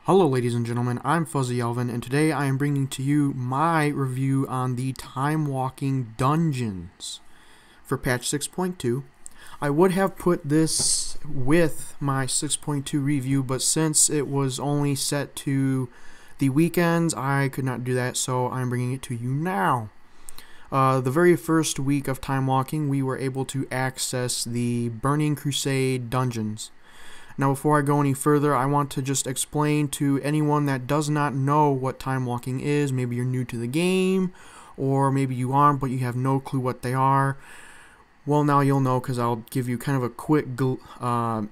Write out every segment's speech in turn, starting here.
Hello ladies and gentlemen, I'm Fuzzy Elvin, and today I am bringing to you my review on the Time Walking Dungeons for patch 6.2. I would have put this with my 6.2 review, but since it was only set to the weekends, I could not do that, so I'm bringing it to you now. The very first week of Time Walking, we were able to access the Burning Crusade dungeons. Now, before I go any further, I want to just explain to anyone that does not know what time walking is. Maybe you're new to the game, or maybe you aren't, but you have no clue what they are. Well, now you'll know because I'll give you kind of a quick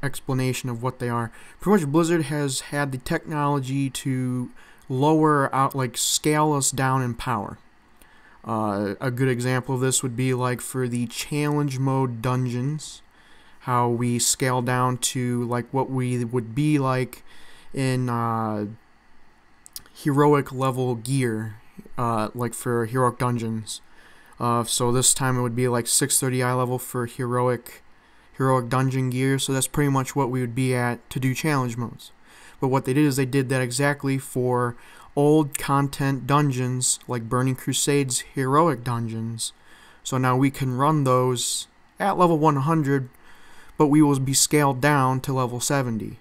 explanation of what they are. Pretty much Blizzard has had the technology to lower out, scale us down in power. A good example of this would be like for the challenge mode dungeons, how we scale down to like what we would be like in heroic level gear, like for heroic dungeons. So this time it would be like 630i level for heroic dungeon gear. So that's pretty much what we would be at to do challenge modes. But what they did is they did that exactly for old content dungeons like Burning Crusade's heroic dungeons. So now we can run those at level 100, but we will be scaled down to level 70.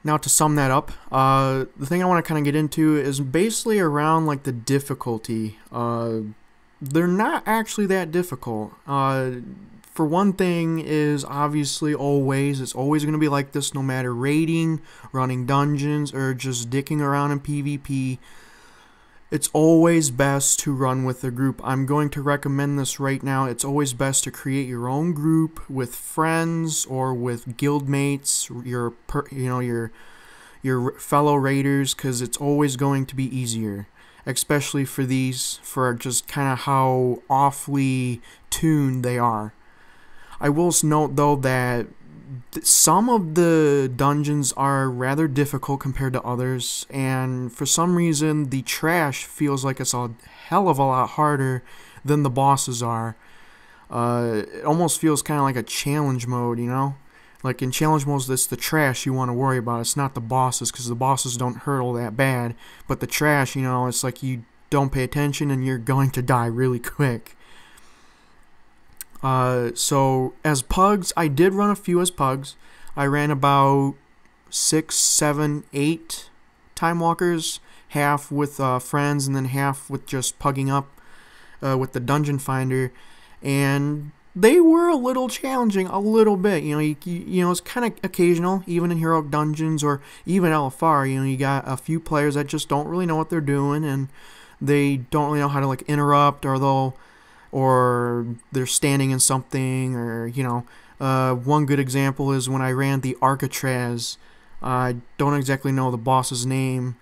Now to sum that up, the thing I want to kind of get into is basically around like the difficulty. They're not actually that difficult. For one thing is obviously it's always going to be like this no matter raiding, running dungeons, or just dicking around in PvP. It's always best to run with a group. I'm going to recommend this right now. It's always best to create your own group with friends or with guildmates, your fellow raiders, because it's always going to be easier, especially for these, for just kind of how awfully tuned they are. I will note though that some of the dungeons are rather difficult compared to others, and for some reason the trash feels like it's a hell of a lot harder than the bosses are. It almost feels kind of like a challenge mode, you know? Like in challenge modes, it's the trash you want to worry about. It's not the bosses, because the bosses don't hurt all that bad, but the trash, you know, it's like you don't pay attention and you're going to die really quick. So as Pugs, I did run a few as Pugs. I ran about 6, 7, 8 Time Walkers, half with friends and then half with just pugging up with the Dungeon Finder, and they were a little challenging, a little bit. You know, it's kind of occasional, even in heroic dungeons or even LFR. You know, you got a few players that just don't really know what they're doing, and they don't really know how to like interrupt, or they're standing in something, or you know, one good example is when I ran the Arcatraz. I don't exactly know the boss's name,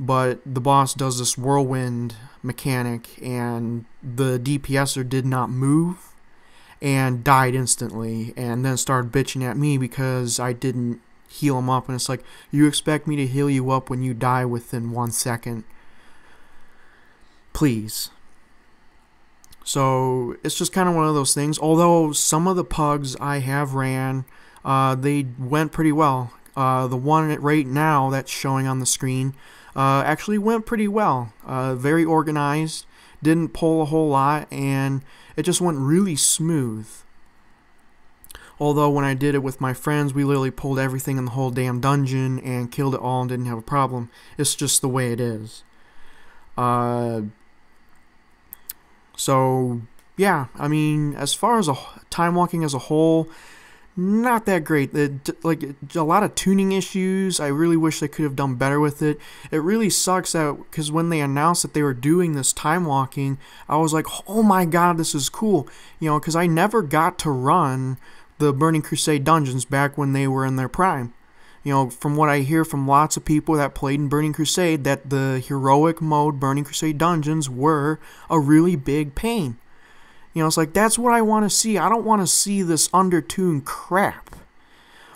but the boss does this whirlwind mechanic, and the DPSer did not move and died instantly, and then started bitching at me because I didn't heal him up. And it's like, you expect me to heal you up when you die within 1 second? Please. So it's just kind of one of those things. Although some of the Pugs I have ran, they went pretty well. The one right now that's showing on the screen actually went pretty well. Very organized, didn't pull a whole lot, and it just went really smooth. Although when I did it with my friends, we literally pulled everything in the whole damn dungeon and killed it all and didn't have a problem. It's just the way it is. So, yeah, I mean, as far as time walking as a whole, not that great. Like, a lot of tuning issues. I really wish they could have done better with it. It really sucks that, because when they announced that they were doing this time walking, I was like, oh my god, this is cool. You know, because I never got to run the Burning Crusade dungeons back when they were in their prime. You know, from what I hear from lots of people that played in Burning Crusade, that the heroic mode Burning Crusade dungeons were a really big pain. You know, it's like, that's what I want to see. I don't want to see this undertuned crap.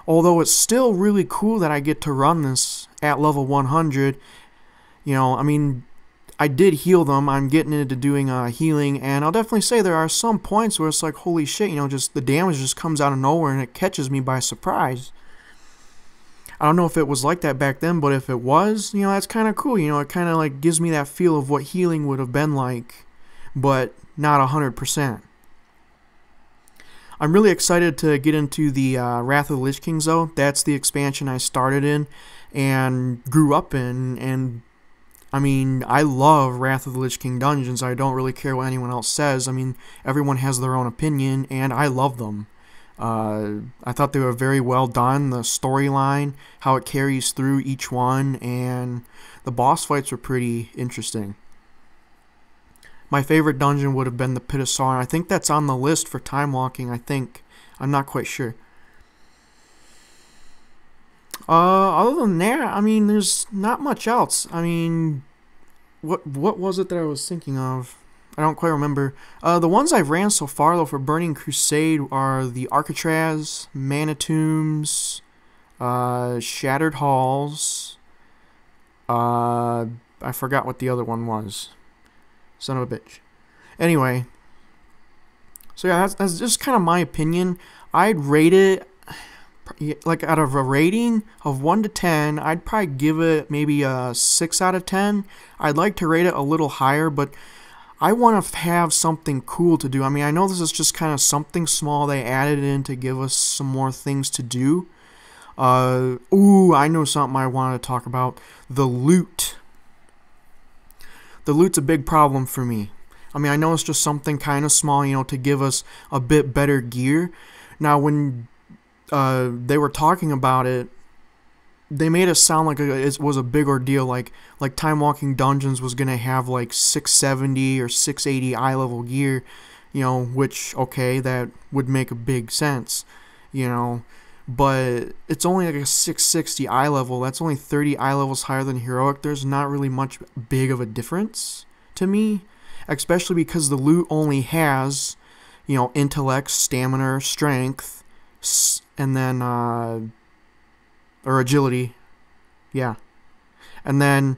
Although it's still really cool that I get to run this at level 100. You know, I mean, I did heal them. I'm getting into doing healing, and I'll definitely say there are some points where it's like, holy shit, you know, just the damage just comes out of nowhere and it catches me by surprise. I don't know if it was like that back then, but if it was, you know, that's kind of cool. You know, it kind of like gives me that feel of what healing would have been like, but not 100%. I'm really excited to get into the Wrath of the Lich Kings, though. That's the expansion I started in and grew up in, and I mean, I love Wrath of the Lich King dungeons. I don't really care what anyone else says. I mean, everyone has their own opinion, and I love them. I thought they were very well done. The storyline, how it carries through each one, and the boss fights were pretty interesting. My favorite dungeon would have been the Pit of Sauron. I think that's on the list for Timewalking, I think. I'm not quite sure. Other than that, I mean, there's not much else. I mean, what was it that I was thinking of? I don't quite remember. The ones I've ran so far, though, for Burning Crusade are the Arcatraz, Manitombs, Shattered Halls. I forgot what the other one was. Son of a bitch. Anyway, so yeah, that's just kind of my opinion. I'd rate it, like, out of a rating of 1 to 10, I'd probably give it maybe a 6 out of 10. I'd like to rate it a little higher, but I want to have something cool to do. I mean, I know this is just kind of something small they added in to give us some more things to do. Ooh, I know something I wanted to talk about. The loot. The loot's a big problem for me. I mean, I know it's just something kind of small, you know, to give us a bit better gear. Now, when they were talking about it, they made it sound like it was a big ordeal, like Timewalking Dungeons was going to have like 670 or 680 eye level gear, you know, which, okay, that would make a big sense, you know, but it's only like a 660 eye level. That's only 30 eye levels higher than Heroic. There's not really much big of a difference to me, especially because the loot only has, you know, intellect, stamina, strength, and then or agility, yeah, and then,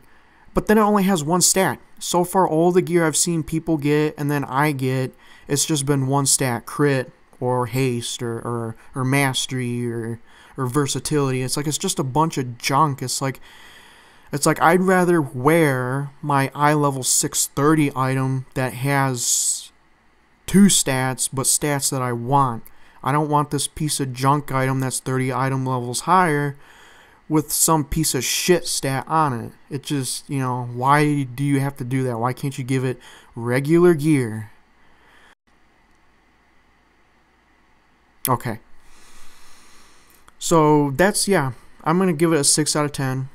but then it only has one stat. So far, all the gear I've seen people get and then I get, it's just been one stat: crit or haste or mastery or versatility. It's like, it's just a bunch of junk. It's like I'd rather wear my eye level 630 item that has 2 stats, but stats that I want. I don't want this piece of junk item that's 30 item levels higher with some piece of shit stat on it. It just, you know, why do you have to do that? Why can't you give it regular gear? Okay. So that's, yeah, I'm going to give it a 6 out of 10.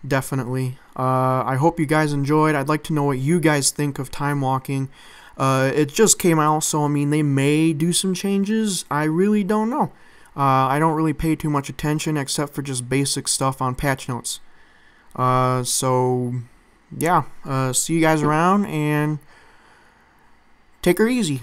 Definitely. I hope you guys enjoyed. I'd like to know what you guys think of Timewalking. It just came out, so I mean, they may do some changes. I really don't know. I don't really pay too much attention except for just basic stuff on patch notes. So, yeah, see you guys around, and take her easy.